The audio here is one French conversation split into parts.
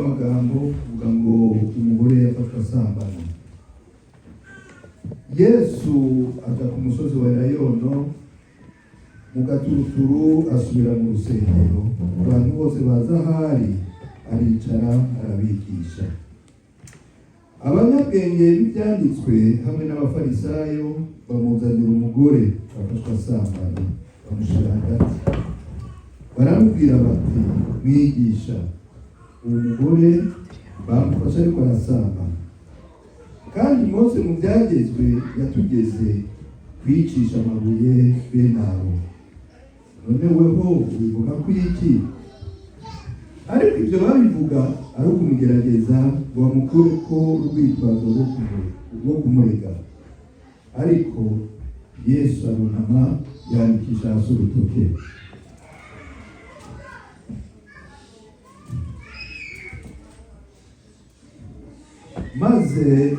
w'amagambo uvuga ngo umugore yafatwa asambana. Yesu aja ku musozi wa Elayono, mu gaturuturu asubira mu rusengero, abantu bose baza ahari aricara arabigisha. Abanyabwenge b'ibyanditswe hamwe n'abafarisayo bamuzanira umugore afashwe asambana, bamushyira hagati. Baramubwira bati, mwigisha, uwo mugore bamufashe ariko arasambana, kandi Mose mu byagezwe yatugeze kwicisha amabuye bene abo. None weho ubivuga ko iki? Ariko ibyo babivuga ari ukumugerageza ngo bamukure ko urwitwazo rwo kumurega. Ariko Yesu arunama yandikisha hasi urutoke. Maze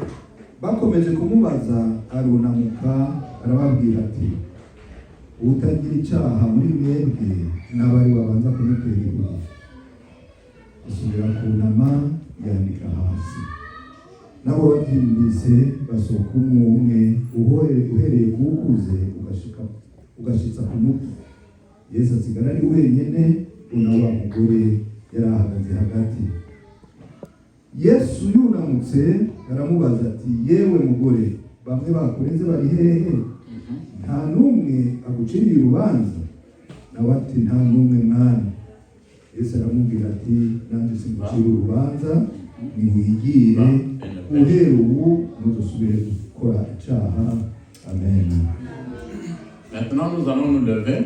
bakomeje kumubaza, arunamuka arababwira ati, utagira icyaha muri mwebwe n'abari babanza kumutera ibuye. Asubira kunama yandika hasi. Nabo babyumvise basohoka umwe uhereye kuwukuze ugashitsa ku mutwe. Yesu asigara ari wenyine, wa mugore yari ahagaze hagati. Yesu yunamutse aramubaza ati, yewe mugore, bamwe bakurenze bari hehe? Nta n'umwe aguciriye urubanza? Nawe ati, nta n'umwe mwana. Yesu aramubwira ati, nanjye singucira urubanza, niwigire, uhere ubu ntuzosubire gukora icyaha. Amen. Maintenant nous allons nous lever.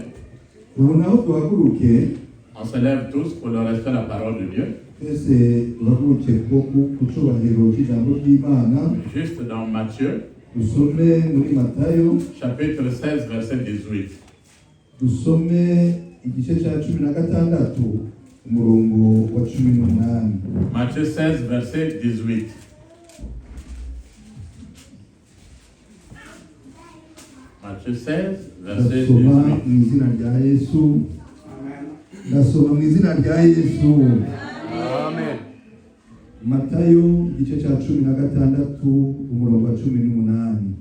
Ubu naho duhaguruke. On se lève tous pour leur respect la parole de Dieu. Juste dans Matthieu, chapitre 16, verset 18. Matthieu 16, verset 18. Matthieu 16, verset 18. Nasoma mu izina rya Yesu. Amen. Matayo igice cya 16 umurongo wa 18.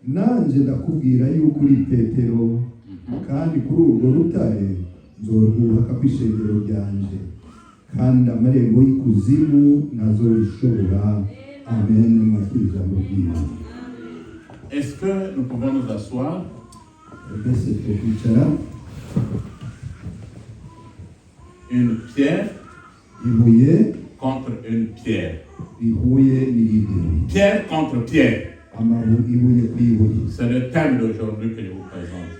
Nanje ndakubwira yuko uri Petero, kandi kuri urwo rutare nzorwubaka kw'ishengero ryanje, kandi amarembo y'ikuzimu ntazorishobora. Amen. Est-ce que nous pouvons nous asseoir? Une pierre contre une pierre. Pierre contre pierre. C'est le thème d'aujourd'hui que je vous présente.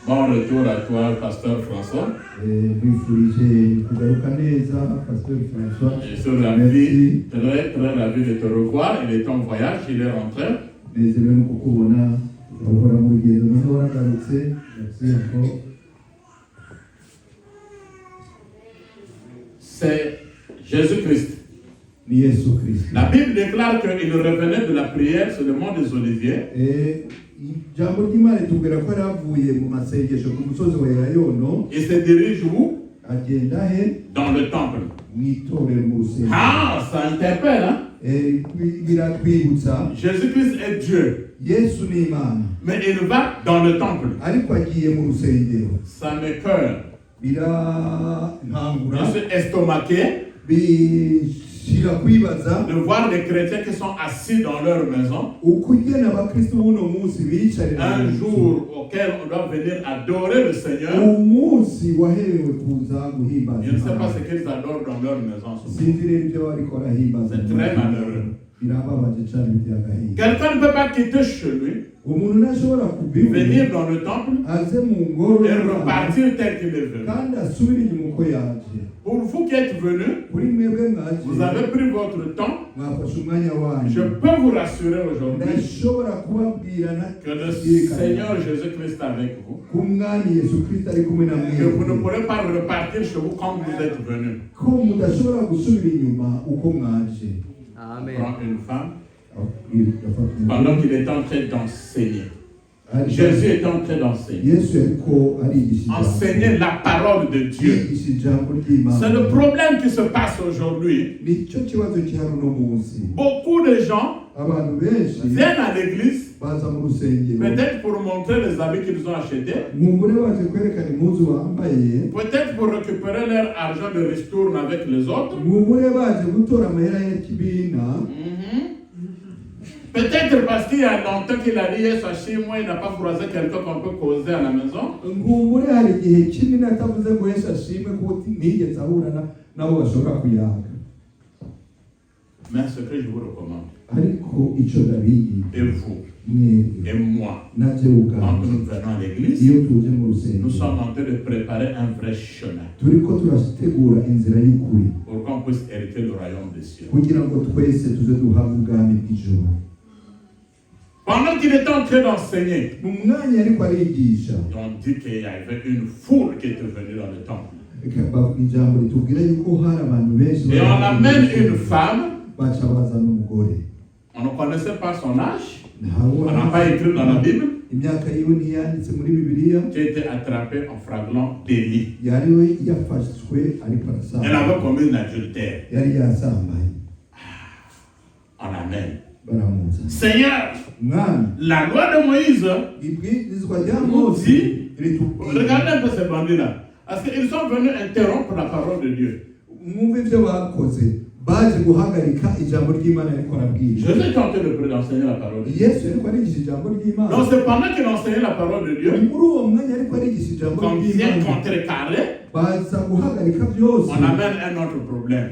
Bon retour à toi, Pasteur François. Je suis ravi, très ravi de te revoir. Il est en voyage, il est rentré. C'est Jésus-Christ. La Bible déclare qu'il revenait de la prière sur le mont des Oliviers. Il se dirige où? Dans le temple. Ah, ça interpelle, hein? Jésus-Christ est Dieu. Mais il va dans le temple. Ça m'écoeure. Je suis estomaqué de voir des chrétiens qui sont assis dans leur maison. Un jour auquel on doit venir adorer le Seigneur. Je ne sais pas ce qu'ils adorent dans leur maison. C'est très malheureux. Quelqu'un ne peut pas quitter chez lui, venir dans le temple et repartir tel qu'il est venu. Pour vous qui êtes venus, vous avez pris votre temps. Je peux vous rassurer aujourd'hui que le Seigneur Jésus-Christ est avec vous. Que vous ne pourrez pas repartir chez vous comme vous êtes venus. Amen. Prends une femme pendant qu'il est en train d'enseigner. Jésus est en train d'enseigner. Enseigner la parole de Dieu. C'est le problème qui se passe aujourd'hui. Beaucoup de gens viennent à l'église, peut-être pour montrer les habits qu'ils ont achetés, peut-être pour récupérer leur argent de ristourne avec les autres. Peut-être parce qu'il y a longtemps qu'il a dit chez moi, il n'a pas croisé quelqu'un qu'on peut causer à la maison. Mais ce que je vous recommande, et vous, et moi, quand nous venons à l'église, nous sommes en train de préparer un vrai chemin pour qu'on puisse hériter le royaume des cieux. Pendant qu'il était en train d'enseigner, on dit qu'il y avait une foule qui était venue dans le temple. Et on amène une femme. On ne connaissait pas son âge. On n'a pas écrit dans la Bible. Qui était attrapée en flagrant délit. Elle avait commis un adultère. On amène. Seigneur, la loi de Moïse nous dit, regardez un peu ces bandits-là, parce qu'ils sont venus interrompre la parole de Dieu. Jésus est en train d'enseigner la parole de Dieu. Donc c'est pendant qu'il enseignait la parole de Dieu qu'on vient contrecarrer, on amène un autre problème.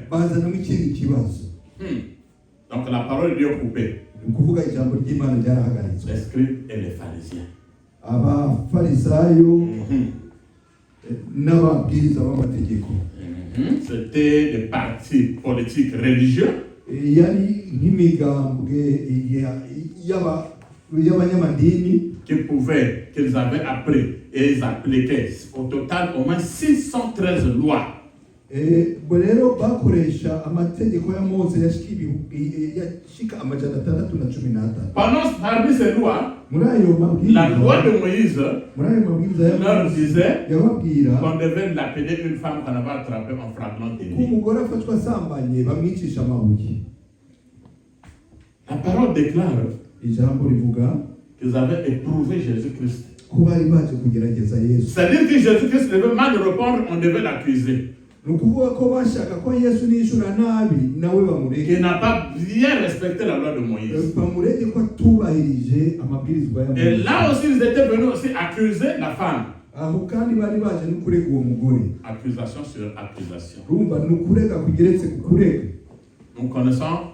Donc la parole de Dieu est coupée. Les scribes et les pharisiens. C'était des partis politiques religieux qu'ils avaient appris et ils appliquaient au total au moins 613 lois. Parmi ces lois, la loi de Moïse leur disait qu'on devait lapider une femme qu'on avait attrapée en flagrant délit. La parole déclare qu'ils avaient éprouvé Jésus-Christ. C'est-à-dire que Jésus-Christ devait mal répondre, on devait l'accuser. Qui n'a pas bien respecté la loi de Moïse. Et là aussi, ils étaient venus aussi accuser la femme. Accusation sur accusation. Nous connaissons,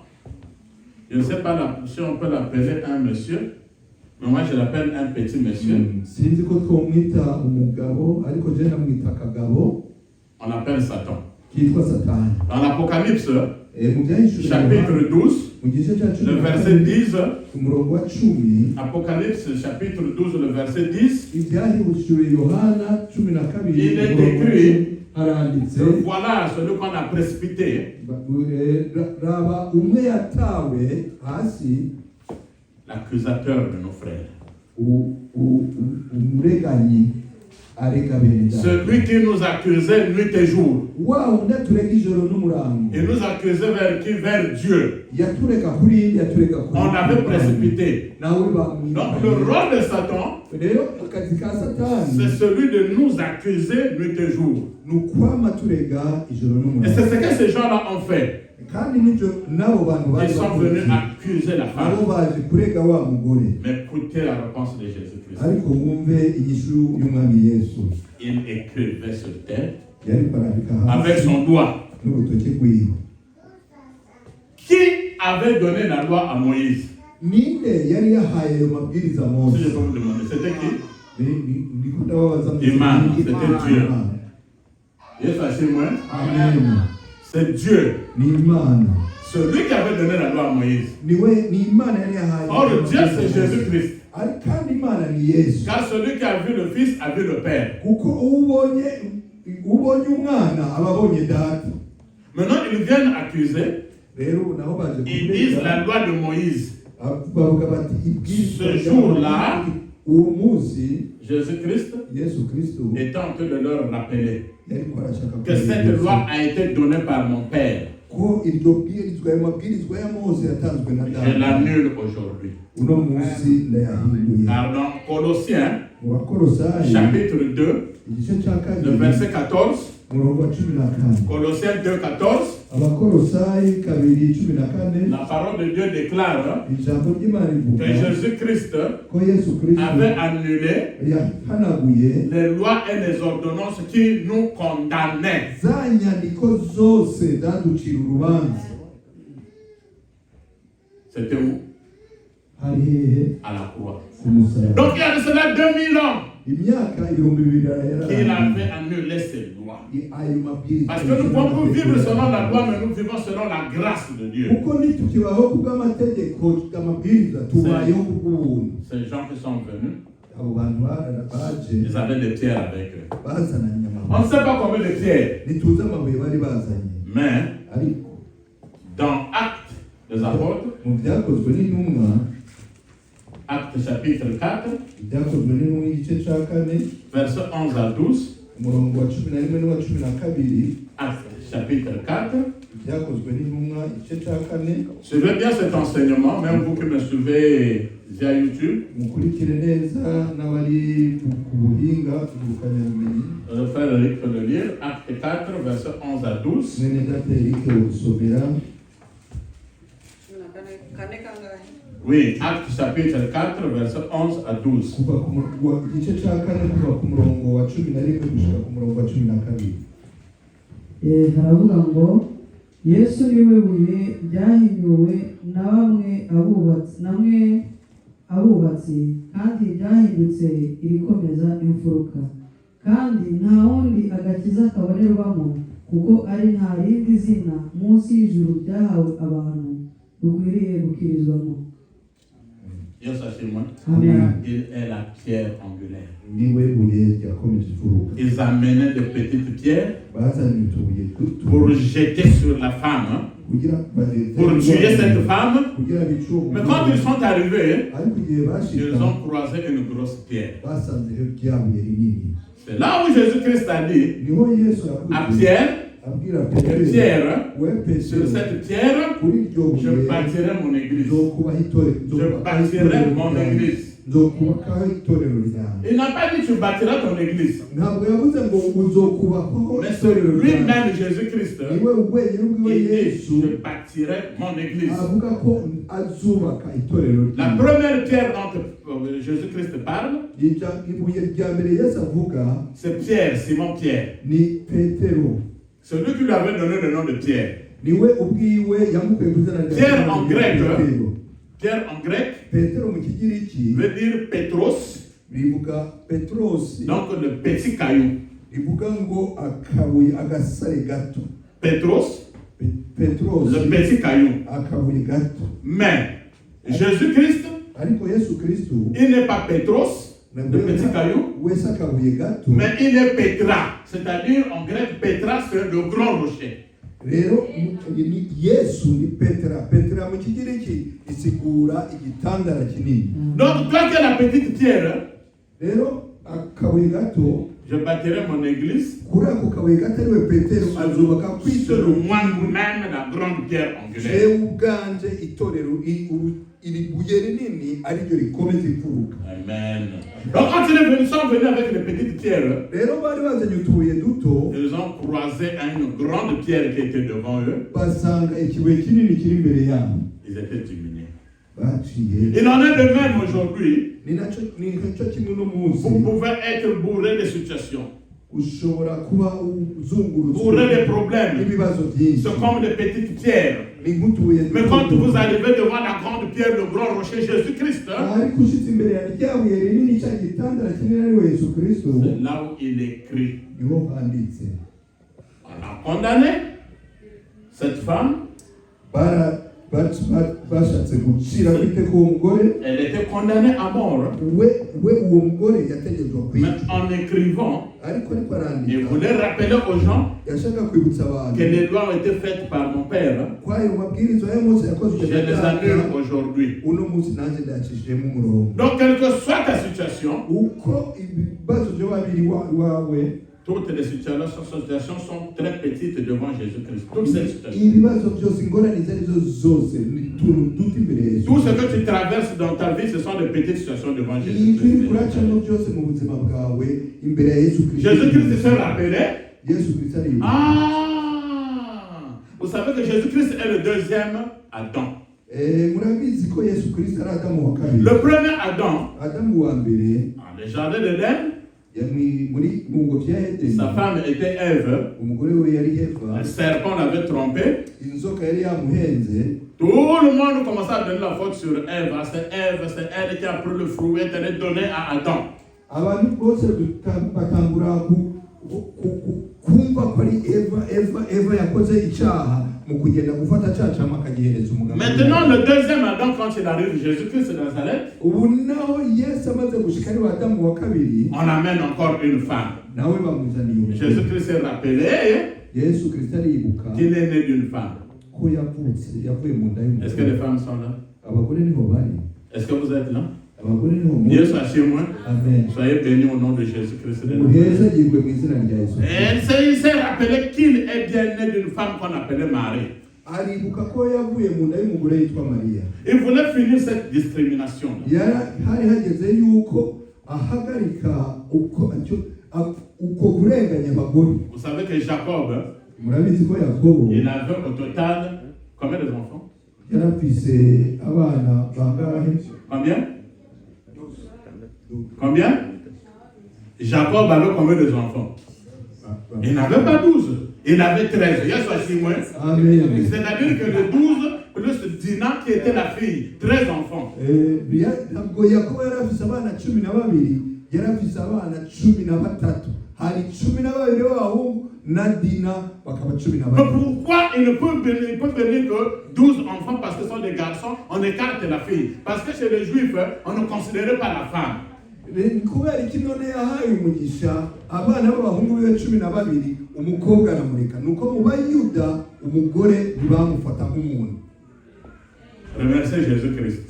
je ne sais pas si on peut l'appeler un monsieur, mais moi je l'appelle un petit monsieur. On l'appelle Satan. Dans l'Apocalypse, chapitre 12, le verset 10, Apocalypse, chapitre 12, le verset 10, il est écrit, voilà celui qu'on a précipité. L'accusateur de nos frères. Celui qui nous accusait nuit et jour. Il nous accusait vers Dieu. On l'avait précipité. Donc le rôle de Satan, c'est celui de nous accuser nuit et jour. Et c'est ce que ces gens-là ont fait. Ils sont venus accuser la femme. Mais écoutez la réponse de Jésus-Christ. Il écrivait sur terre avec son doigt. Qui avait donné la loi à Moïse? Si je peux vous demander, c'était qui? Imam, c'était Dieu. Amen. C'est Dieu. Celui qui avait donné la loi à Moïse. Or Dieu c'est Jésus-Christ. Car celui qui a vu le Fils a vu le Père. Maintenant ils viennent accuser. Ils disent la loi de Moïse. Ce jour-là, Jésus-Christ est en train de leur rappeler que cette loi a été donnée par mon Père. Je l'annule aujourd'hui. Car dans Colossiens, chapitre 2, le verset 14, Colossiens 2, 14, la parole de Dieu déclare que Jésus-Christ avait annulé les lois et les ordonnances qui nous condamnaient. C'était où? À la croix. Donc il y a de cela 2000 ans qu'il avait annulé ces lois. Parce que nous pouvons vivre selon la loi, mais nous vivons selon la grâce de Dieu. Ces gens qui sont venus, ils avaient des pierres avec eux. On ne sait pas combien de pierres. Mais dans Actes des Apôtres, Actes chapitre 4, verset 11 à 12. Actes chapitre 4. Suivez bien cet enseignement, même vous qui me suivez via YouTube. Le frère Eric peut le lire. Acte 4, verset 11 à 12. Oui, Acte chapitre 4, verset 11 à 12. haravuga ngo Yesu niwe buye ryahinyuwe na bamwe abubatsi kandi ryahindutse irikomeza imfuruka kandi nta wundi agakiza kabonerwamo kuko ari nta rindi zina munsi y'ijuru ryahawe abantu dukwiriye gukirizwamo. Amen. Il est la pierre angulaire. Ils amenaient de petites pierres pour jeter sur la femme, pour tuer cette femme. Mais quand ils sont arrivés, ils ont croisé une grosse pierre. C'est là où Jésus-Christ a dit à Pierre, sur cette pierre, je bâtirai mon église. Je bâtirai mon église. Il n'a pas dit tu bâtiras ton église. Mais c'est lui-même, Jésus-Christ, il dit je bâtirai mon église. La première pierre dont Jésus-Christ parle, c'est Pierre, Simon Pierre. Celui qui lui avait donné le nom de Pierre. Pierre en grec veut dire Petros. Donc le petit caillou. Petros, le petit caillou. Mais Jésus-Christ, il n'est pas Petros, le petit caillou, mais il est Petra. C'est-à-dire en grec, Petra, c'est le grand rocher. Donc toi qui es la petite pierre, je bâtirai mon église sur moi-même la grande pierre angulaire. Amen. Donc quand ils sont venus avec les petites pierres, ils ont croisé une grande pierre qui était devant eux. Ils étaient diminués. Il en est de même aujourd'hui. Vous pouvez être bourré de situations, bourré de problèmes. C'est comme des petites pierres. Mais quand vous arrivez devant la grande pierre, le grand rocher Jésus-Christ, c'est là où il écrit. On a condamné cette femme bashatse gucira kwiteka uwo mugore. Elle était condamnée à mort. Uwo mugore yategetswe Mais kwicwa. en écrivant, Ariko il arandika voulait rappeler aux gens yashaka kwibutsa que abantu les lois ont été faites par mon père. ko ayo mabwiriza ya Mose yakozwe Je les annule aujourd'hui. uno munsi nanjye ndayacishijemo umurongo. Donc, quelle que soit ta situation, Uko ibibazo by'ababiri wawe, toutes les situations sont très petites devant Jésus-Christ. Toutes ces situations. ibibazo byose, ingorane izo arizo zose ni utuntu duto imbere ya Yesu. Tout ce que tu traverses dans ta vie, ce sont des petites situations devant ibyo uri Jésus-Christ. kuracamo byose mu buzima bwawe imbere ya Yesu Kristo. Jésus-Christ se rappelait. Yesu Kristo aribuka. Ah! Vous savez que Jésus-Christ est le deuxième Adam. Murabizi ko Yesu Kristo ari Adamu wa kabiri. Le premier Adam, Adamu wa mbere dans le jardin d'Éden, muri mu ngo bya Edeni, sa femme était Ève. umugore we yari Eva, Le serpent l'avait trompé. inzoka yari yamuhenze. Tout le monde commençait à donner la faute sur Ève. Ah, c'est elle qui a pris le fruit et elle donné à Adam. Abantu bose batangura kumva ko ari Eva yakoze icyaha mu kugenda gufata cya cyama akagihereza umugabo. Maintenant, le deuxième Adam, quand il arrive, Jésus-Christ de Nazareth, ubu naho Yesu amaze gushika ari wa Adamu wa kabiri, on amène encore une femme. nawe bamuzaniye Jésus-Christ s'est rappelé Yesu Kristo aribuka qu'il est né d'une femme. ko yavuye mu nda y'umugore. Est-ce que les femmes sont là? Abagore niho bari. Est-ce que vous êtes là? Abagore niho Dieu soit chez moi. Amen. Soyez bénis au nom de Jésus-Christ de Nazareth. Muheza yigwe mu izina rya Yesu. Et il s'est rappelé qu'il est bien né d'une femme qu'on appelait Marie. Aribuka ko yavuye mu nda y'umugore yitwa Mariya. Il voulait finir cette discrimination. Hari hageze yuko ahagarika uko kurenganya abagore. Vous savez que Jacob, Murabizi ko Yakobo il avait au total combien d'enfants? yarafise abana bangahe? Combien? Combien? Jacob avait combien d'enfants? Il n'avait pas 12. Il avait 13. Il y a soit moins. Amen. C'est-à-dire que le 12 plus Dina qui était la fille, 13 enfants. Ntabwo Yakobo yarafise abana 12, yarafise abana 13. Hari 12 b'abahungu na Dina bakaba 12. Pourquoi il peut venir que 12 enfants parce que ce sont des garçons, on écarte la fille? Parce que chez les Juifs, on ne considérait pas la femme. Kubera iki none yahaye umugisha abana b'abahungu be 12 umukobwa aramureka? Nuko mu Bayuda umugore ntibamufata nk'umuntu. Remerciez Jésus-Christ.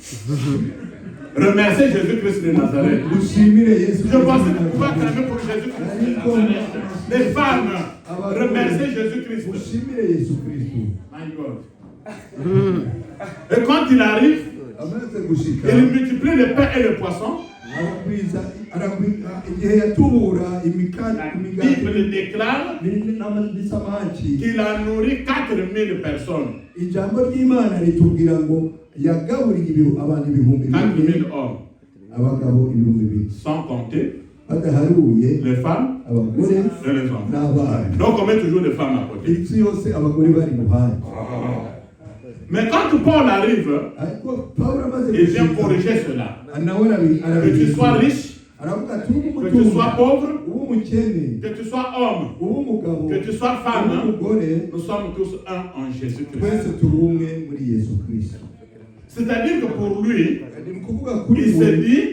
Remerciez Jésus-Christ de Nazareth. Je pense que vous pouvez acclamer pour Jésus-Christ de Nazareth. Les femmes, remerciez Jésus-Christ. My God. Et quand il arrive, il multiplie le pain et le poisson. La Bible déclare qu'il a nourri 4000 personnes. 4000 hommes. Sans compter les femmes et les enfants. Donc on met toujours les femmes à côté. Mais quand Paul arrive, il vient corriger cela. Que tu sois riche, que tu sois pauvre, que tu sois homme, que tu sois femme, nous sommes tous un en Jésus-Christ. C'est-à-dire que pour lui, il s'est dit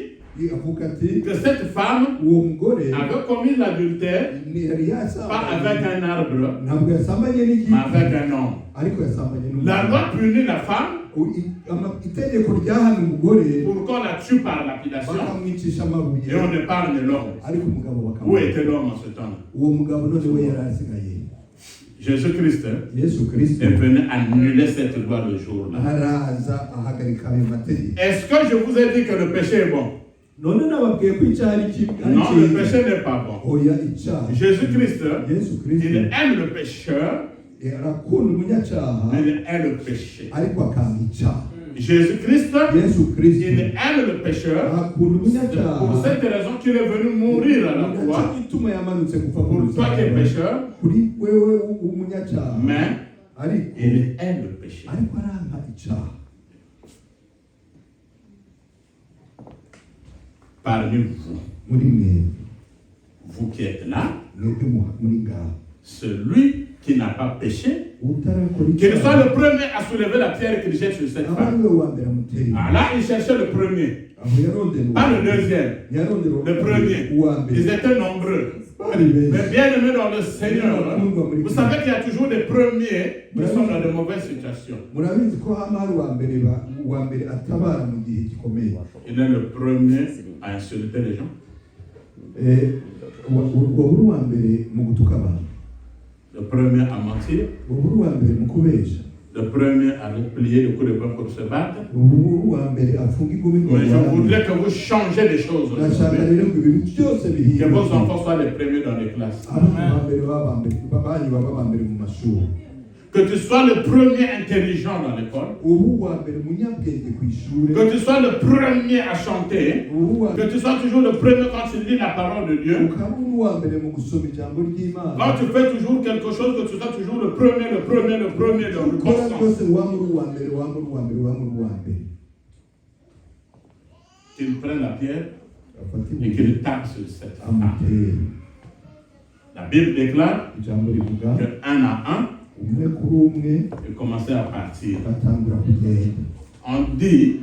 que cette femme avait commis l'adultère pas avec un arbre, mais avec un homme. La loi punit la femme pour qu'on la tue par lapidation et on épargne l'homme. Où était l'homme en ce temps-là? Jésus-Christ est venu annuler cette loi le jour-là. Est-ce que je vous ai dit que le péché est bon? Non, le péché n'est pas bon. Jésus-Christ, il aime le pécheur, mais il aime le péché. Jésus-Christ, il aime le pécheur. Pour cette raison qu'il est venu mourir à la croix. Pour toi qui es pécheur, mais il aime le péché. Parmi vous, vous qui êtes là, celui qui n'a pas péché, qu'il soit le premier à soulever la pierre qu'il jette sur cette femme. Ah, là, il cherchait le premier. Pas le deuxième, le premier. Ils étaient nombreux. Mais bien aimés dans le Seigneur, vous savez qu'il y a toujours des premiers qui sont dans de mauvaises situations. Il est le premier à insulter les gens. Le premier à mentir. Le premier à replier le coup de poing pour se battre. Mais je voudrais que vous changez les choses. Que vos enfants soient les premiers dans les classes. Que tu sois le premier intelligent dans l'école. Que tu sois le premier à chanter. Que tu sois toujours le premier quand tu lis la parole de Dieu. Quand tu fais toujours quelque chose, que tu sois toujours le premier dans le bon sens. Qu'il prenne la pierre et qu'il tape sur cette femme. La Bible déclare que un à un, il commençait à partir. On dit,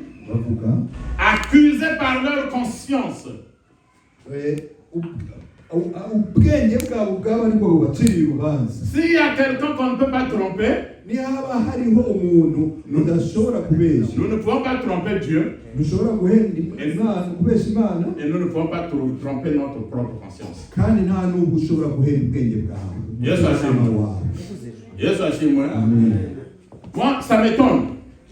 accusés par leur conscience. S'il y a quelqu'un qu'on ne peut pas tromper, nous ne pouvons pas tromper Dieu. Et nous ne pouvons pas tromper notre propre conscience. Yes, moi, ça m'étonne.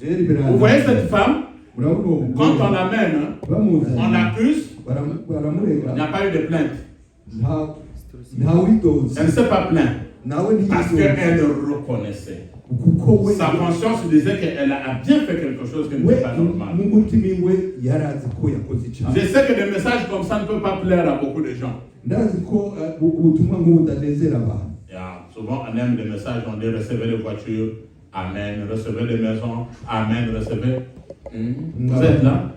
Vous voyez cette femme, quand on l'amène, on l'accuse, il n'y a pas eu de plainte. Elle ne s'est pas plainte parce qu'elle le reconnaissait. Sa conscience disait qu'elle a bien fait quelque chose qui n'était pas normal. Je sais que des messages comme ça ne peuvent pas plaire à beaucoup de gens. Souvent on aime les messages, on dit recevez les voitures, amen, recevez les maisons, amen, recevez. Vous êtes là?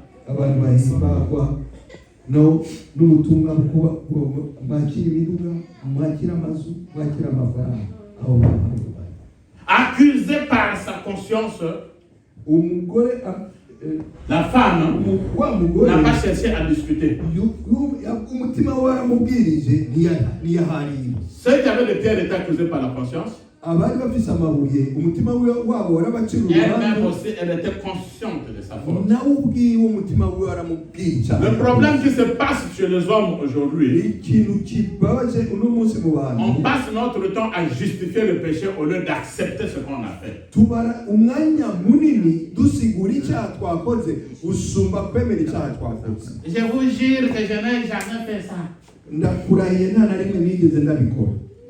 Accusé par sa conscience, la femme n'a pas cherché à discuter. Ceux qui avaient des pierres étaient accusés par la conscience. Elle-même aussi, elle était consciente de sa faute. Le problème qui se passe chez les hommes aujourd'hui, on passe notre temps à justifier le péché au lieu d'accepter ce qu'on a fait. Je vous jure que je n'ai jamais fait ça.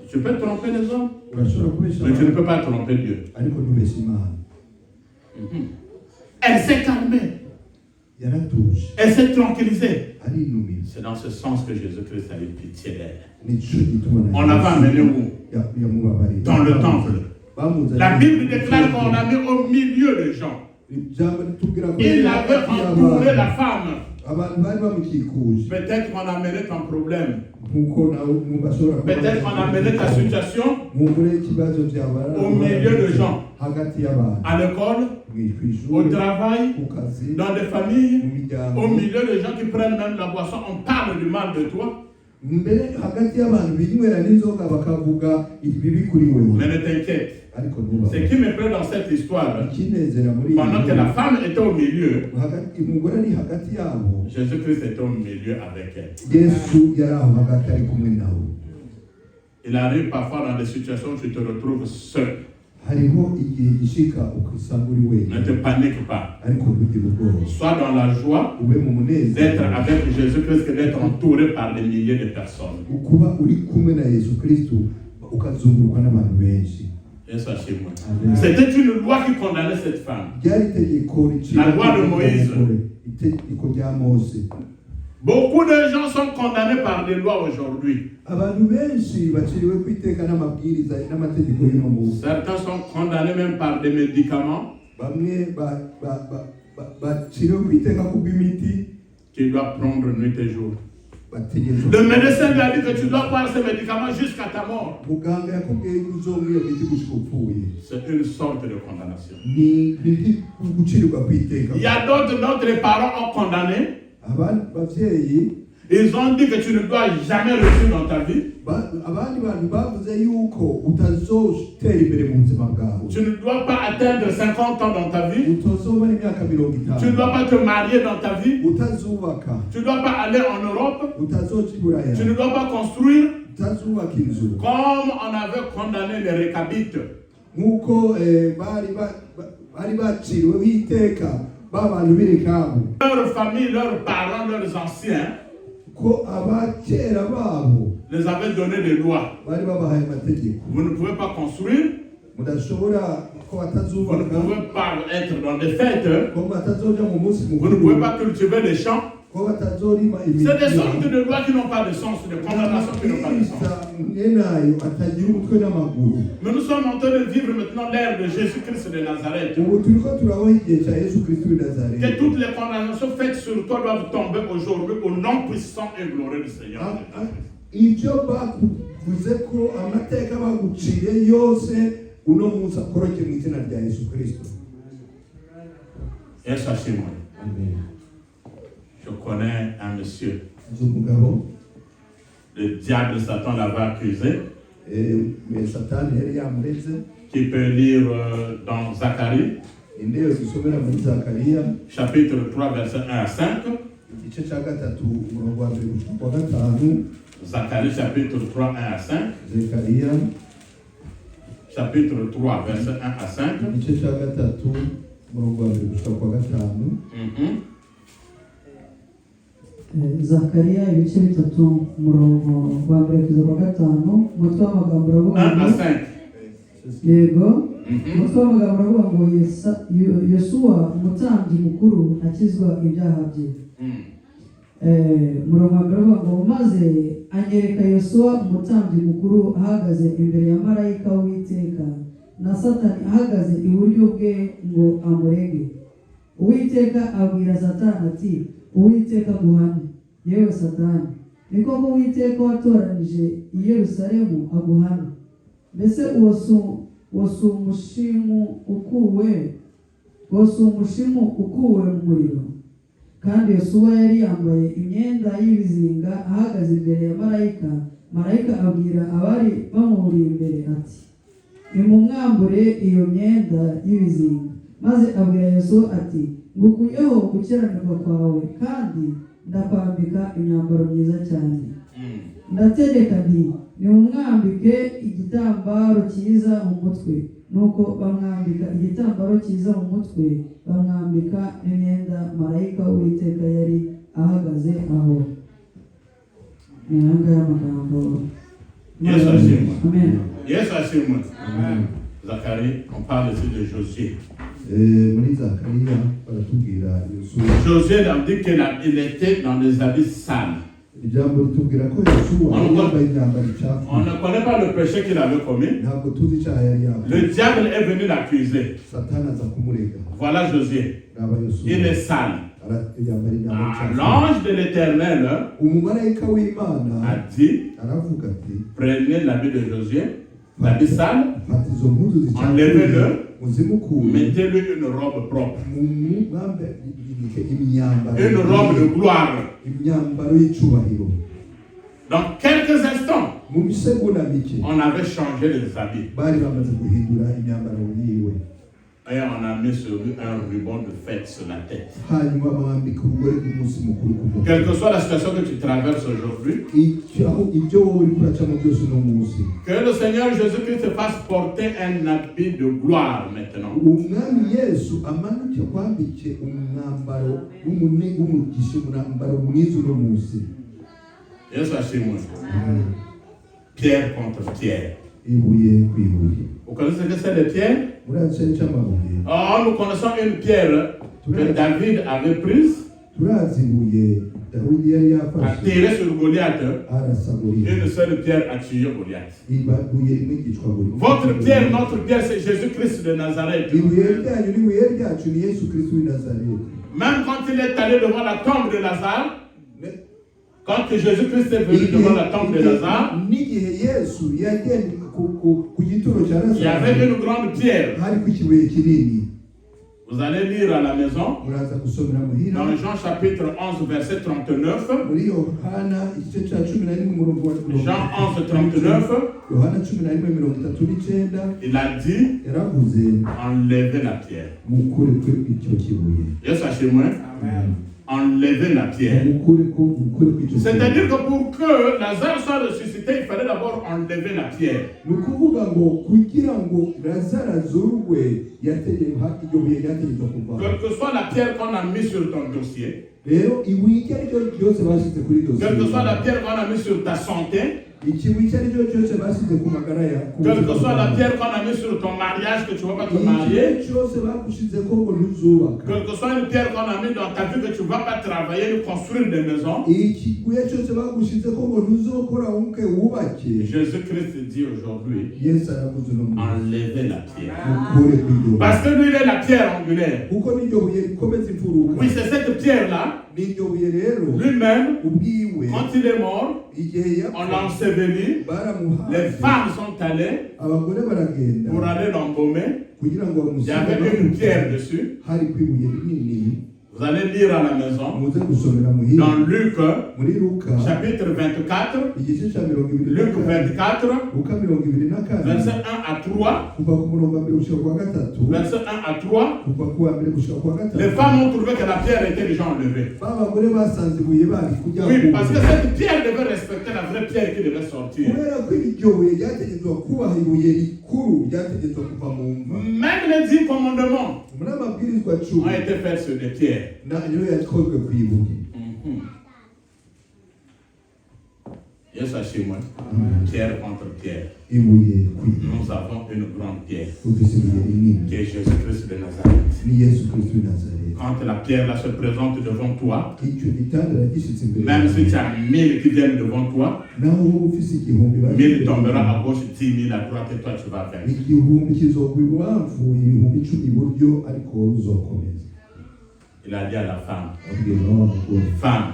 Tu peux tromper les hommes, mais tu ne peux pas tromper Dieu. Elle s'est calmée. Elle s'est tranquillisée. C'est dans ce sens que Jésus-Christ a eu pitié d'elle. On l'a amené où? Dans le temple. La Bible déclare qu'on l'a mis au milieu des gens. Il avait entouré la femme. Peut-être qu'on a mené ton problème. Peut-être qu'on a mené ta situation au milieu de gens. À l'école, au travail, dans des familles, au milieu de gens qui prennent même la boisson. On parle du mal de toi. Mais ne t'inquiète. Ce qui me plaît dans cette histoire, pendant que la femme était au milieu, Jésus-Christ était au milieu avec elle. Il arrive parfois dans des situations où tu te retrouves seul. Ne te panique pas. Sois dans la joie d'être avec Jésus-Christ et d'être entouré par des milliers de personnes. C'était une loi qui condamnait cette femme. La loi de Moïse. Beaucoup de gens sont condamnés par des lois aujourd'hui. Certains sont condamnés même par des médicaments. Tu dois prendre nuit et jour. Le médecin lui a dit que tu dois prendre ces médicaments jusqu'à ta mort. C'est une sorte de condamnation. Il y a d'autres parents ont condamné. Ils ont dit que tu ne dois jamais réussir dans ta vie. Tu ne dois pas atteindre 50 ans dans ta vie. Tu ne dois pas te marier dans ta vie. Tu ne dois pas aller en Europe. Tu ne dois pas construire. Comme on avait condamné les Récabites. Leurs familles, leurs parents, leurs anciens les avaient donné des lois. Vous ne pouvez pas construire. Vous ne pouvez pas être dans des fêtes. Vous ne pouvez pas cultiver les champs. C'est des sortes de lois qui n'ont pas de sens, des condamnations qui n'ont pas de sens. Mais nous sommes en train de vivre maintenant l'ère de Jésus-Christ de Nazareth. Que toutes les condamnations faites sur toi doivent tomber aujourd'hui au nom puissant et glorieux du Seigneur. Et sachez-moi, je connais un monsieur. Le diable Satan l'avait accusé. Qui peut lire dans Zacharie, chapitre 3, verset 1 à 5. Zacharie, chapitre 3, 1 à 5. Chapitre 3, verset 1 à 5. Zakariya ibice bitatu umurongo wa mbere kugeza ku wa gatanu, umutwe w'amagambo uravuga ngo yego, umutwe w'amagambo uravuga ngo Yosuwa umutambyi mukuru akizwa ibyaha bye. Umurongo wa mbere uravuga ngo maze anyereka Yosuwa umutambyi mukuru ahagaze imbere ya marayika w'Uwiteka na Satani ahagaze iburyo bwe ngo amurege. Uwiteka abwira Satani ati, Uwiteka guhane, yewe Satani, ni koko Uwiteka watoranije i Yerusalemu aguhane. Mbese wosu umushimu ukuwe mu muriro. Kandi Yosuwa yari yambaye imyenda y'ibizinga ahagaze imbere ya marayika. Marayika abwira abari bamuri imbere ati, nimumwambure iyo myenda y'ibizinga. Maze abwira Yosuwa ati, ngukuyeho gukiranirwa kwawe kandi ndakwambika imyambaro myiza cyane. Ndategeka nti nimumwambike igitambaro cyiza mu mutwe. Nuko bamwambika igitambaro cyiza mu mutwe, bamwambika n'imyenda marayika w'Uwiteka yari ahagaze aho. Ni aya magambo. Yesu ashimwe. Amen. Yesu ashimwe. Amen. Zacharie, on parle ici de Josué. Josué a dit qu'il était dans des habits sales. On ne connaît pas le péché qu'il avait commis. Le diable est venu l'accuser. Voilà Josué. Il est sale. L'ange de l'Éternel a dit, prenez l'habit de Josué, l'habit sale, enlevez-le, mettez-lui une robe propre, une robe de gloire. Dans quelques instants, on avait changé les habits. Et on a mis sur lui un ruban de fête sur la tête. Quelle que soit la situation que tu traverses aujourd'hui, que le Seigneur Jésus-Christ te fasse porter un habit de gloire maintenant. Yesu ashimwe. Pierre contre Pierre. Vous connaissez ce que c'est de pierre? Oh, nous connaissons une pierre que David avait prise, a tiré sur Goliath. Une seule pierre a tué Goliath. Votre pierre, notre pierre, c'est Jésus-Christ de Nazareth. Même quand il est allé devant la tombe de Lazare, Quand Jésus-Christ est venu devant la tombe de Lazare, il y avait une grande pierre. Vous allez lire à la maison, dans Jean chapitre 11, verset 39. Jean 11, 39, il a dit, enlevez la pierre. Et sachez-moi, enlever la pierre. C'est-à-dire que pour que Lazare soit ressuscité, il fallait d'abord enlever la pierre. Quelle que soit la pierre qu'on a mise sur ton dossier, quelle que soit la pierre qu'on a mise sur ta santé, quelle que soit la pierre qu'on a mise sur ton mariage que tu ne vas pas te marier, quelle que soit une pierre qu'on a mise dans ta vie que tu ne vas pas travailler ou construire des maisons, Jésus-Christ dit aujourd'hui, enlevez la pierre. Parce que lui, il est la pierre angulaire. Oui, c'est cette pierre-là, lui-même, quand il est mort, on l'a enseveli, les femmes sont allées pour aller l'embaumer. Il y avait une pierre dessus. Vous allez lire à la maison, dans Luc, chapitre 24, Luc 24, verset 1 à 3, verset 1 à 3, les femmes ont trouvé que la pierre était déjà enlevée. Oui, parce que cette pierre devait respecter la vraie pierre qui devait sortir. Même les 10 commandements ont été faits sur des pierres. Et sachez-moi, pierre contre pierre, nous avons une grande pierre qui est Jésus-Christ de Nazareth. Quand la pierre là se présente devant toi, même si tu as 1000 qui viennent devant toi, 1000 tombera à gauche, 10 000 à droite et toi tu vas vaincre. Il a dit à la femme, femme,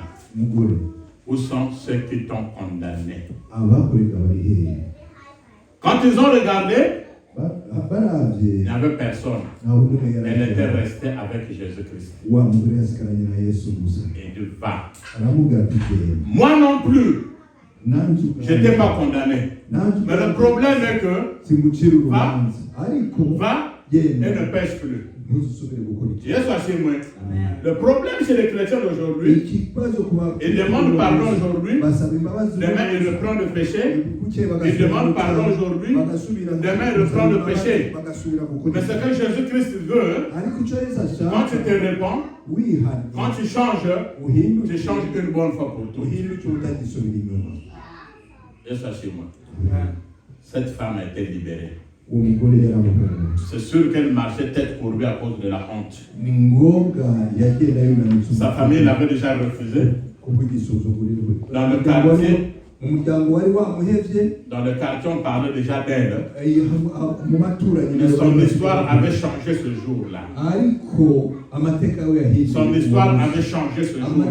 où sont ceux qui t'ont condamné? Quand ils ont regardé, il n'y avait personne. Elle était restée avec Jésus-Christ. Et dit, va. Moi non plus, je n'étais pas condamné. Mais le problème est que, va et ne pêche plus. Le problème chez les chrétiens d'aujourd'hui, ils demandent pardon aujourd'hui, demain ils reprennent le péché, ils demandent pardon aujourd'hui, demain ils reprennent le péché. Mais ce que Jésus-Christ veut, quand tu te répands, quand tu changes une bonne fois pour toutes. Et sachez-moi, cette femme a été libérée. C'est sûr qu'elle marchait tête courbée à cause de la honte. Sa famille l'avait déjà refusé. Dans le quartier, on parlait déjà d'elle. Mais son histoire avait changé ce jour-là. Son histoire avait changé ce jour-là.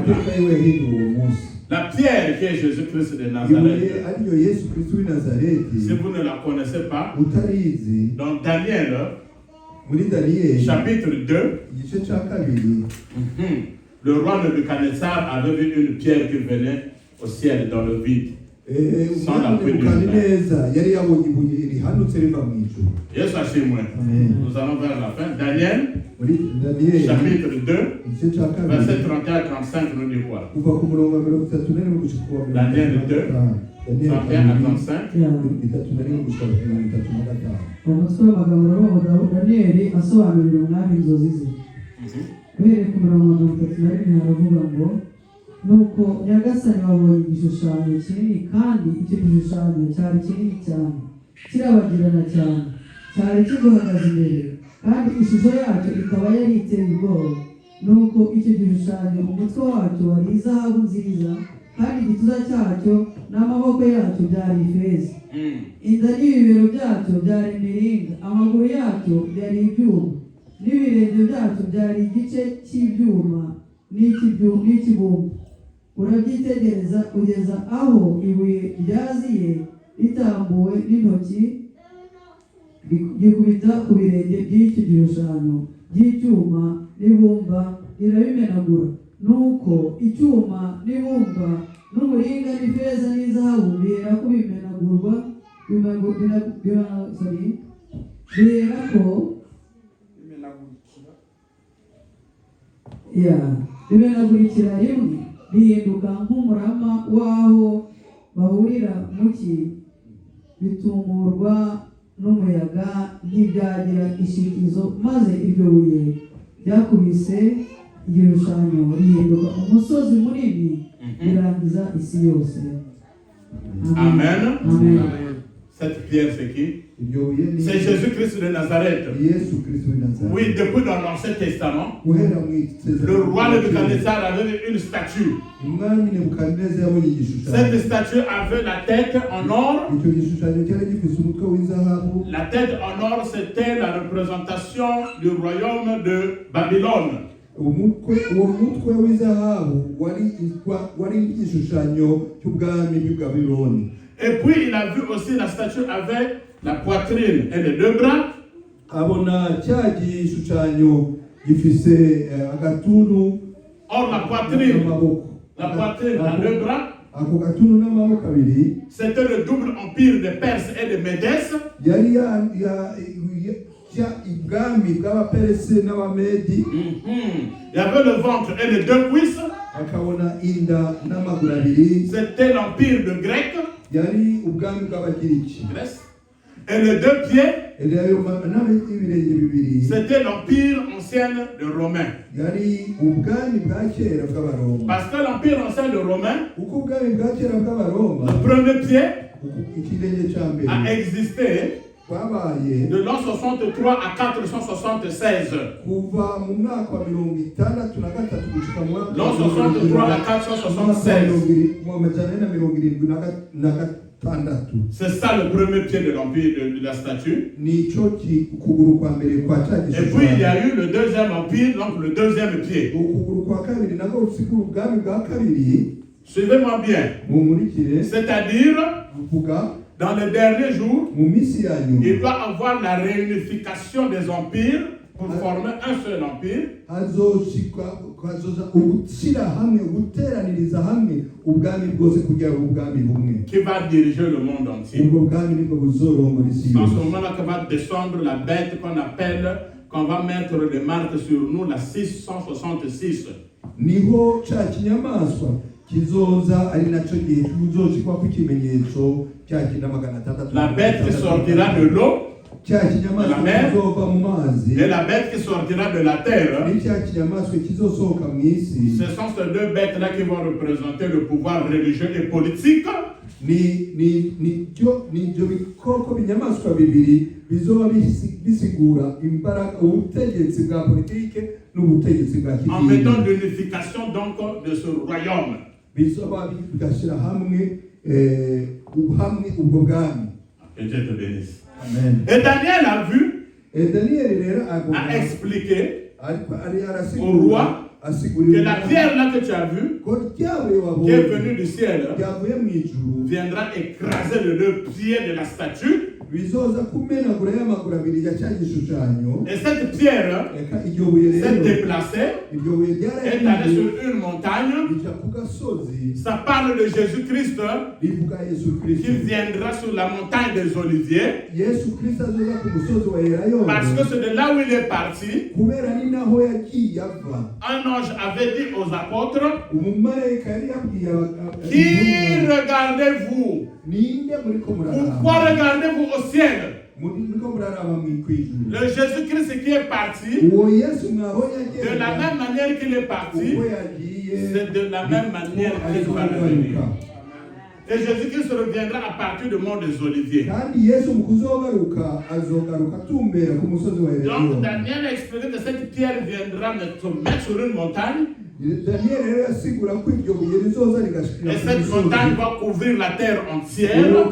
La pierre qui est Jésus-Christ de Nazareth, si vous ne la connaissez pas, dans Daniel, chapitre 2, le roi Nebuchadnezzar avait vu une pierre qui venait au ciel dans le vide. Sans la pluie de et sachez-moi, nous allons vers la fin. Daniel, chapitre 2, verset 31 à 35, nous dit quoi? Daniel 2, 31 à 35. Umusore w'amagambo Daniyeli asobanurira umwami inzozi ze. Uhereye ku mirongo 31 haravuga ngo nuko Nyagasani wabonye igishushanyo kinini kandi icyo gishushanyo cyari kinini cyane kirabagirana cyane cyari kiguhagaze imbere kandi ishusho yacyo ikaba yari iteye ubwoba. Nuko icyo gishushanyo umutwe wacyo wari izahabu nziza kandi igituza cyacyo n'amaboko yacyo byari ifeza. Inda n'ibibero byacyo byari imiringa, amaguru yacyo byari ibyuma, n'ibirenge byacyo byari igice cy'ibyuma n'ikibumba. urabyitegereza kugeza aho ibuye ryaziye ritambuwe n'intoki gikubita ku birenge by'iki gishushanyo by'icyuma n'ibumba rirabimenagura. Nuko icyuma n'ibumba n'umuringa n'ifeza n'izahabu bihera ko bimenagurwa bimenagurikira rimwe bihinduka nk'umurama w'aho bahurira muki, bitumurwa n'umuyaga ntibyagira ishyikizo, maze iryo buye ryakubise igishushanyo rihinduka umusozi munini rirangiza isi yose. Amen. Amen. Cette pierre, c'est qui? C'est Jésus-Christ de Nazareth. Oui, depuis dans l'Ancien Testament, le roi Nebuchadnezzar avait une statue. Cette statue avait la tête en or. La tête en or, c'était la représentation du royaume de Babylone. Et puis il a vu aussi la statue avec la poitrine et les deux bras. Or la poitrine a deux bras. C'était le double empire des Perses et des Médès. Il y avait le ventre et les deux cuisses. C'était l'empire de Grec. Et les deux pieds, c'était l'empire ancien de Romain. Parce que l'empire ancien de Romain, le premier pied a existé de l'an 63 à 476. L'an 63 à 476. C'est ça le premier pied de l'empire de la statue. Et puis il y a eu le deuxième empire, donc le deuxième pied. Suivez-moi bien. C'est-à-dire, dans les derniers jours, il doit avoir la réunification des empires pour former un seul empire. Qui va diriger le monde entier. En ce moment-là, que va descendre la bête qu'on appelle, qu'on va mettre des marques sur nous, la 666. La bête qui sortira de l'eau, de la mer, et la bête qui sortira de la terre. Ce sont ces deux bêtes-là qui vont représenter le pouvoir religieux et politique. En mettant l'unification donc de ce royaume. Que Dieu te bénisse. Amen. Et Daniel a vu, a expliqué au roi que la pierre là que tu as vue, qui est venue du ciel, viendra écraser les deux pieds de la statue. Et cette pierre s'est déplacée, est allée sur une montagne. Ça parle de Jésus-Christ qui viendra sur la montagne des Oliviers. Parce que c'est de là où il est parti. Un ange avait dit aux apôtres: qui regardez-vous? Pourquoi regardez-vous au ciel? Le Jésus-Christ qui est parti, de la même manière qu'il est parti, c'est de la même manière qu'il va revenir. Et Jésus-Christ reviendra à partir du mont des Oliviers. Donc Daniel a expliqué que cette pierre viendra se mettre sur une montagne. Et cette montagne va couvrir la terre entière.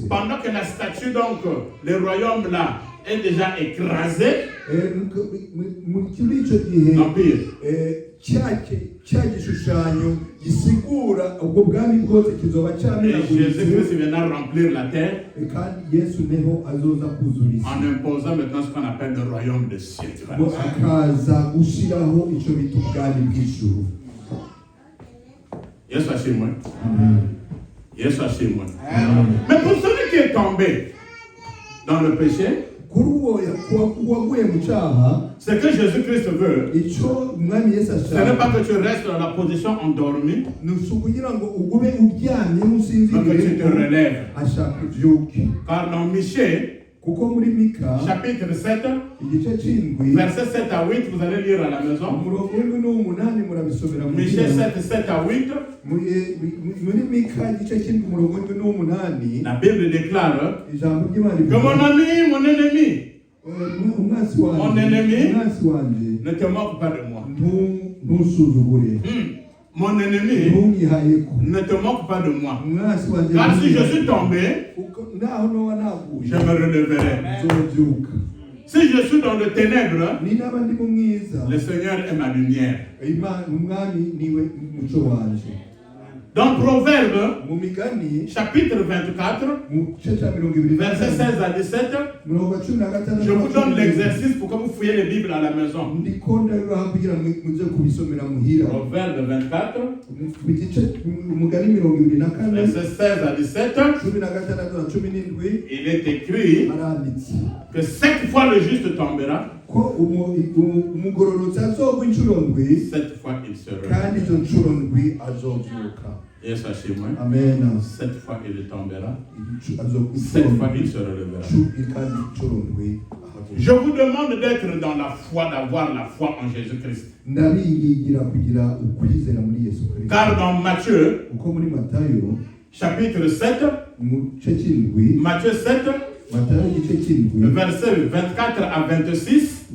Pendant que la statue, donc, le royaume là, est déjà écrasé. L'empire. cya gishushanyo gisigura ubwo bwami bwose kizoba Jésus-Christ viendra remplir la terre kandi Yesu neho azoza kuzuriza en imposant maintenant ce qu'on appelle le royaume des cieux. akaza gushiraho ico bita ubwami bw'ijuru. Yesu ashimwe. Amen. Yesu ashimwe. Mais pour celui qui est tombé dans le péché, ce que Jésus-Christ veut, ce n'est pas que tu restes dans la position endormie, mais que tu te relèves. Car dans Michée, chapitre 7, verset 7 à 8, vous allez lire à la maison. Michée 7, 7 à 8. La Bible déclare que mon ennemi, ne te moque pas de moi. Mon ennemi ne te moque pas de moi. Car si je suis tombé, je me releverai. Si je suis dans le ténèbre, le Seigneur est ma lumière. Dans Proverbe, chapitre 24, verset 16 à 17, je vous donne l'exercice pour que vous fouillez les Bibles à la maison. Proverbe 24, verset 16 à 17, il est écrit que 7 fois le juste tombera, 7 fois il se relèvera. Yes, Amen. 7 fois il tombera, 7 fois il se relèvera. Je vous demande d'être dans la foi, d'avoir la foi en Jésus-Christ. Car dans Matthieu, chapitre 7, Matthieu 7, verset 24 à 26,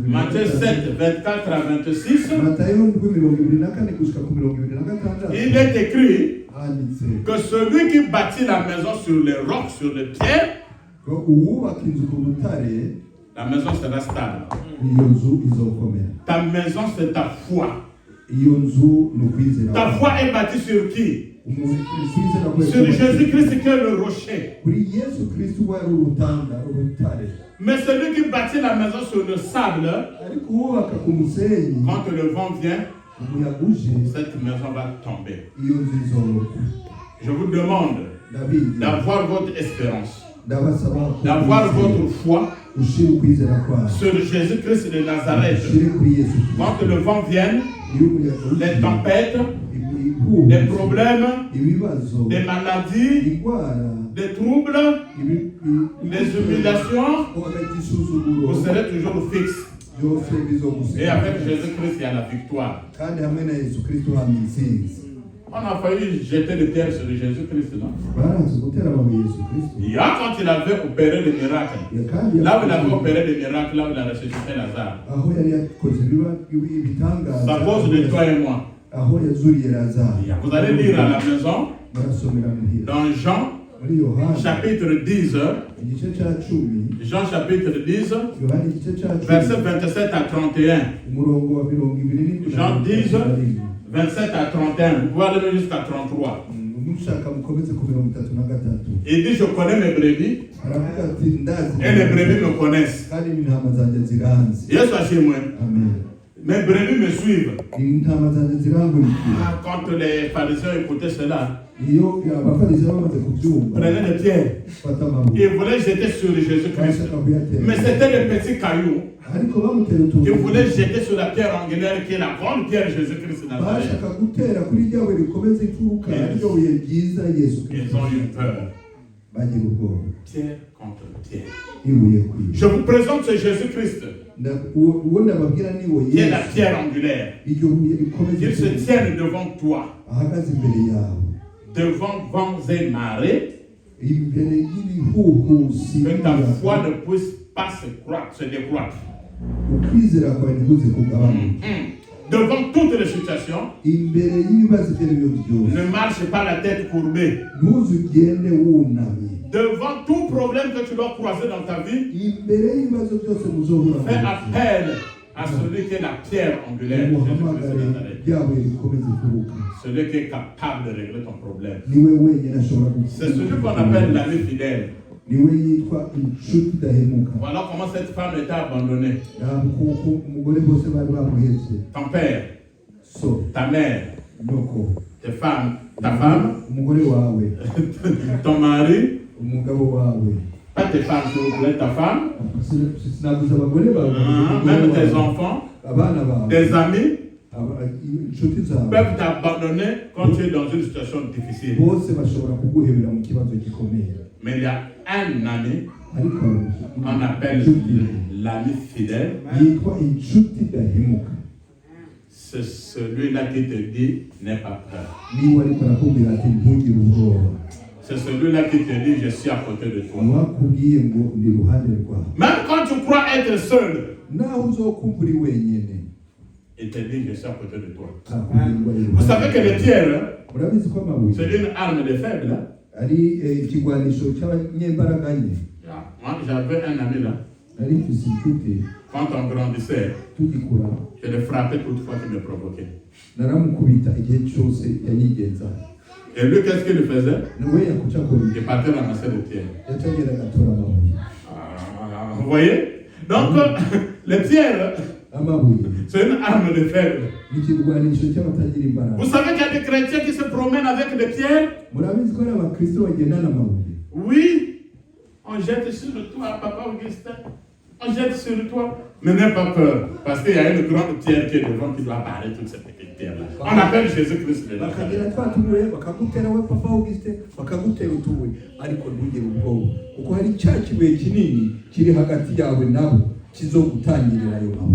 Matthieu 7, 24 à 26, il est écrit que celui qui bâtit la maison sur les rocs, sur les pierres, la maison sera stable. Ta maison, c'est ta foi. Ta foi est bâtie sur qui? Sur Jésus-Christ qui est le rocher. Mais celui qui bâtit la maison sur le sable, quand le vent vient, cette maison va tomber. Je vous demande d'avoir votre espérance, d'avoir votre foi sur Jésus-Christ de Nazareth. Quand le vent vient, les tempêtes, des problèmes, des maladies, des troubles, des humiliations, vous serez toujours fixe. Et avec Jésus-Christ, il y a la victoire. On a failli jeter des pierres sur Jésus-Christ, non? Il y a quand il avait opéré le miracle. Là où il avait opéré le miracle, là où il a ressuscité Lazare. C'est à cause de toi et moi. Vous allez lire à la maison, dans Jean, chapitre 10, Jean chapitre 10, verset 27 à 31. Jean 10, 27 à 31. Vous pouvez aller jusqu'à 33. Il dit, je connais mes brebis et les brebis me connaissent. Yes, chez moi. Mes brebis me suivent. Quand les pharisiens écoutaient cela, prenaient des pierres. Ils voulaient jeter sur Jésus-Christ. Mais c'était des petits cailloux. Ils voulaient jeter sur la pierre angulaire qui est la grande pierre Jésus-Christ de Nazareth. Ils ont eu peur. Pierre contre pierre. Je vous présente ce Jésus-Christ qui est la pierre angulaire. Qu'il se tienne devant toi, devant vents et marées, que ta foi ne puisse pas se décroître. devant toutes les situations, ne marche pas la tête courbée. Devant tout problème que tu dois croiser dans ta vie, fais appel à celui qui est la pierre angulaire, celui qui est capable de régler ton problème. C'est celui qu'on appelle l'ami fidèle. Voilà comment cette femme était abandonnée. Ton père, ta mère, tes femmes, ta femme, ton mari, pas tes femmes, s'il vous plaît, ta femme, même tes enfants, tes amis peuvent t'abandonner quand tu es dans une situation difficile. Mais il y a un ami qu'on appelle l'ami fidèle. C'est celui-là qui te dit n'aie pas peur. C'est celui-là qui te dit je suis à côté de toi. Même quand tu crois être seul, il te dit je suis à côté de toi. Vous savez que les pierres, c'est une arme de faible. Moi j'avais un ami là. Quand on grandissait, je le frappais toutefois qu'il me provoquait. Et lui, qu'est-ce qu'il faisait? Il partait ramasser les pierres. Vous voyez? Donc, les pierres, c'est une arme de faible. Vous savez qu'il y a des chrétiens qui se promènent avec des pierres? Oui. On jette sur toi, Papa Augustin. On jette sur toi. Mais n'aie pas peur. Parce qu'il y a une grande pierre qui est devant qui doit barrer toutes ces petites pierres-là. On appelle Jésus-Christ de Nazareth.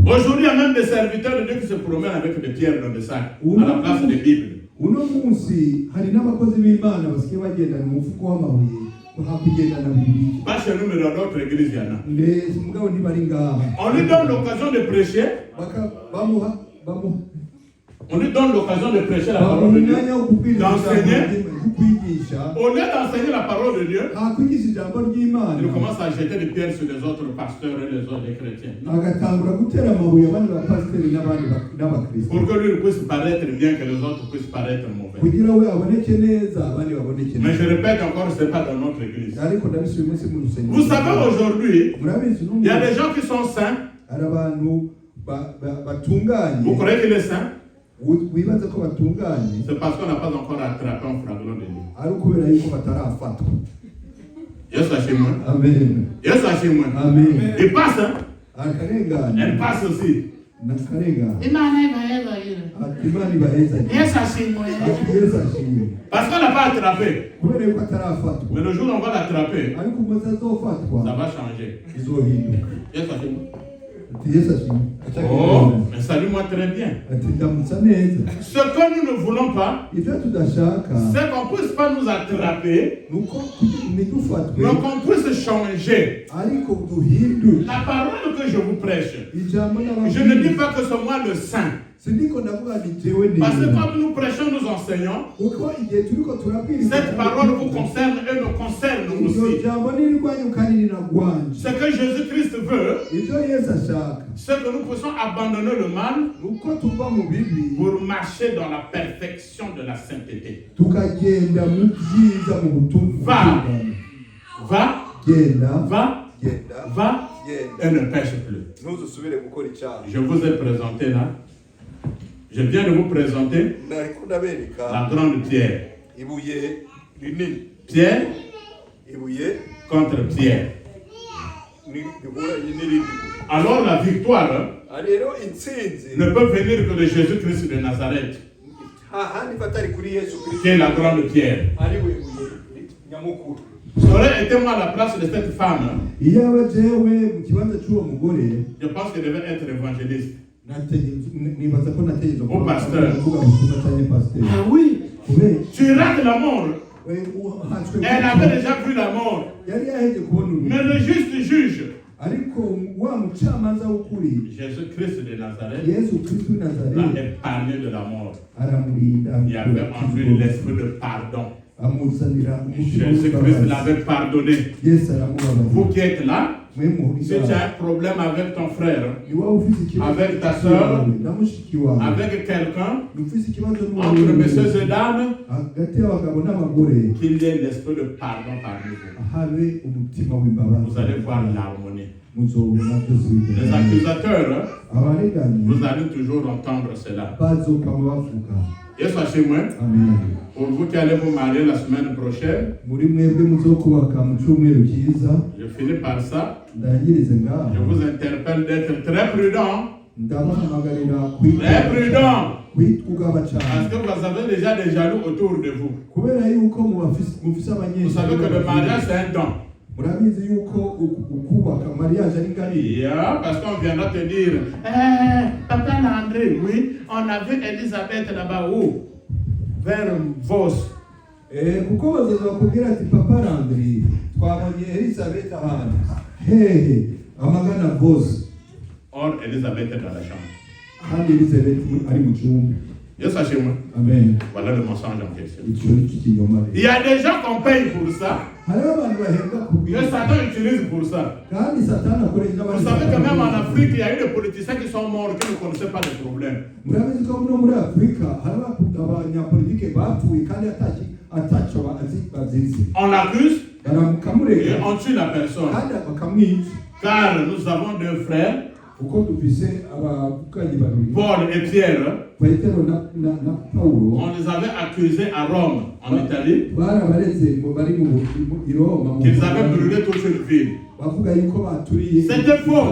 Aujourd'hui, il y a même des serviteurs de Dieu qui se promènent avec des pierres dans des sacs à la place des Bibles. Pas chez nous, mais dans d'autres églises, il y en a. On lui donne l'occasion de prêcher. On lui donne l'occasion de prêcher la parole de Dieu, d'enseigner. Au lieu d'enseigner la parole de Dieu, il commence à jeter des pierres sur les autres pasteurs et les autres chrétiens. Pour que lui puisse paraître bien, que les autres puissent paraître mauvais. Mais je répète encore, ce n'est pas dans notre église. Vous savez, aujourd'hui, il y a des gens qui sont saints. Vous croyez qu'il est saint? C'est parce qu'on n'a pas encore attrapé un flagrant de Dieu. Yes, Amen. Yes, Amen. Il passe, hein? Elle passe aussi. Parce qu'on n'a pas attrapé. Mais le jour où on va l'attraper, ça va changer. Yes, oh, mais salue-moi très bien. Ce que nous ne voulons pas, c'est qu'on ne puisse pas nous attraper, mais qu'on puisse changer. La parole que je vous prêche, je ne dis pas que c'est moi le saint. Parce que quand nous prêchons, nous enseignons, cette parole vous concerne et nous concerne aussi. Ce que Jésus-Christ veut, c'est que nous puissions abandonner le mal pour marcher dans la perfection de la sainteté. Va et ne pêche plus. Je vous ai présenté là. Je viens de vous présenter la grande pierre. Pierre contre pierre. Alors la victoire ne peut venir que de Jésus-Christ de Nazareth, qui est la grande pierre. Ça aurait été moi à la place de cette femme. Je pense qu'elle devait être évangéliste. Au pasteur. Ah oui. Tu rates la mort. Elle avait déjà vu la mort. Mais le juste juge Jésus-Christ de Nazareth l'a épargné de la mort. Il y avait en lui l'esprit de pardon. Jésus-Christ l'avait pardonné. Vous qui êtes là, si tu as un problème avec ton frère, avec ta soeur, avec quelqu'un, entre messieurs et dames, qu'il y ait l'esprit de pardon parmi vous. Vous allez voir l'harmonie. Les accusateurs, vous allez toujours entendre cela. Et sachez-moi, pour vous qui allez vous marier la semaine prochaine, je finis par ça. Je vous interpelle d'être très prudent. Très prudent. Parce que vous avez déjà des jaloux autour de vous. Vous savez que le mariage c'est un don. Yeah, parce qu'on viendra te dire, Papa Landry, oui, on a vu Elisabeth là-bas où? Vers Vos. Pourquoi vous avez Papa Landry, Elisabeth ahantu hehe amagana Vos. Or Elisabeth est dans la chambre. Elisabeth ari mu cyumba. Sachez-moi. Amen. Voilà le mensonge en question. Il y a des gens qu'on paye pour ça. Que Satan utilise pour ça. Vous savez que même en Afrique, il y a eu des politiciens qui sont morts qui ne connaissaient pas les problèmes. On l'accuse et on tue la personne. Car nous avons deux frères, Paul et Pierre. On les avait accusés à Rome, en Italie, qu'ils avaient brûlé toute une ville. C'était faux.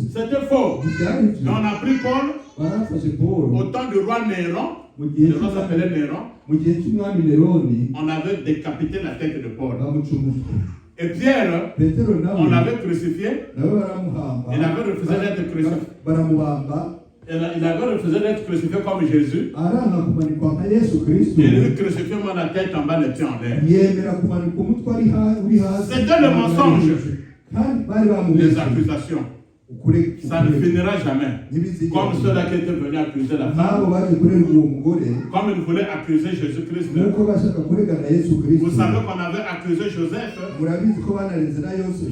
C'était faux. Mais on a pris Paul au temps du roi Néron. Le roi s'appelait Néron. On avait décapité la tête de Paul. Et Pierre, on l'avait crucifié. Il avait refusé d'être crucifié. Il avait refusé d'être crucifié comme Jésus. Et lui crucifié moi la tête en bas, les pieds en l'air. C'était le mensonge. Les accusations. Ça ne finira jamais. Comme ceux-là qui étaient venus accuser la femme. Comme ils voulaient accuser Jésus-Christ. Vous savez qu'on avait accusé Joseph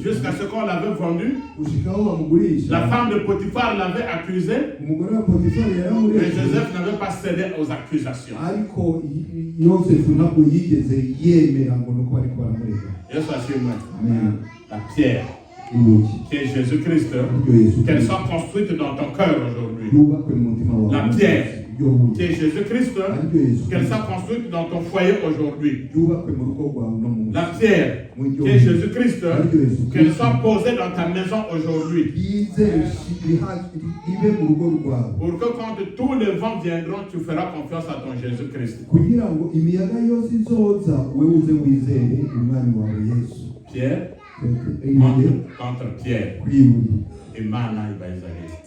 jusqu'à ce qu'on l'avait vendu. La femme de Potiphar l'avait accusé. Mais Joseph n'avait pas cédé aux accusations. Et ça, c'est moi. La pierre qui est Jésus-Christ, qu'elle soit construite dans ton cœur aujourd'hui. La pierre qui est Jésus-Christ, qu'elle soit construite dans ton foyer aujourd'hui. La pierre qui est Jésus-Christ, qu'elle soit posée dans ta maison aujourd'hui. Pour que quand tous les vents viendront, tu feras confiance à ton Jésus-Christ. Pierre contre Pierre. Imana ibaizalisi.